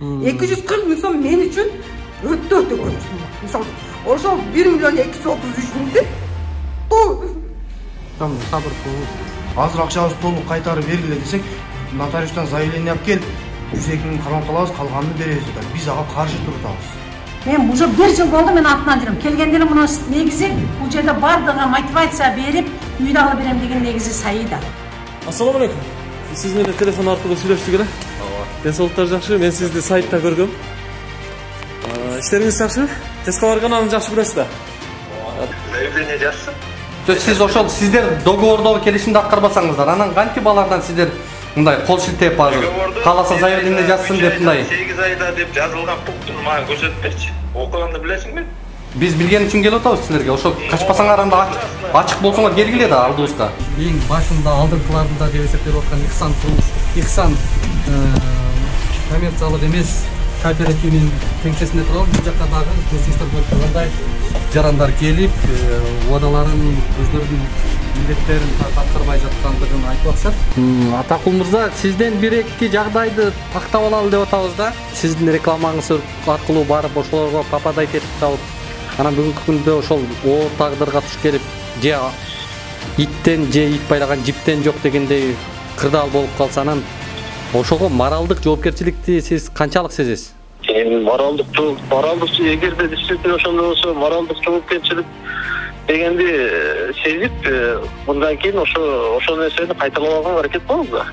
240 миң сом мен үчүн өтө көп сумма. Мисалы, ошол 1 миллион 233 миңди Tamam, sabır kılınız. Азыр акчабызды толук кайтарып бергиле десек, нотариустан заявление алып келип, 102 миң кармап калабыз, калганын беребиз деп. Биз ага каршы турабыз. Мен уже 1 жыл болду мен артынан жүрөм. Келгендер мына негизи бул жерде бардыгына мотивация берип, үйдө алып берем деген негизи Саида. Ассаламу алейкум. Сиз менен телефон аркылуу сүйлөштүк эле. Ден соолуктар жакшы. Мен сизди сайтта көргөм. Иштериңиз жакшы? Тестке барганын жакшы көрөсүз да. Заявление жазсын. Siz ошол сиздер договордогу келишимди аткарбасаңыздар, анан кантип алардан сиздер мындай кол шилтеп азыр кааласа заявление жазсын деп мындай 8 айда деп жазылган пунктун мага көрсөтпөчү. Окуганды билесиңби? биз билген үчүн келип атабыз силерге. Ошо качпасаңар анда ачык болсоңор келгиле да алдыбызга. Эң башында алдыңкыларында деп эсептеп аткан Ихсан коммерциялык эмес кооперативнин кеңсесинде турабыз. Бул жакка дагы көрсөңүздөр көрүп тургандай жарандар келип, убадаларын, өздөрүнүн милдеттерин аткарбай жаткандыгын айтып атышат. Атакул мырза, сизден бир-эки жагдайды тактап алалы деп атабыз да. Сиздин рекламаңыз аркылуу барып ошолорго попадать этип калып, анан бүгүнкү күндө ошол оор тагдырга туш келип, же иттен же ит байлаган жиптен жок дегендей кырдаал болуп калса, анан ошого моралдык жоопкерчиликти сиз канчалык сезесиз? Моралдык эгерде действительно ошондой болсо, моралдык жоопкерчилик дегенди сезип, мындан кийин ошол нерсени кайталабаганга аракет кылабыз да.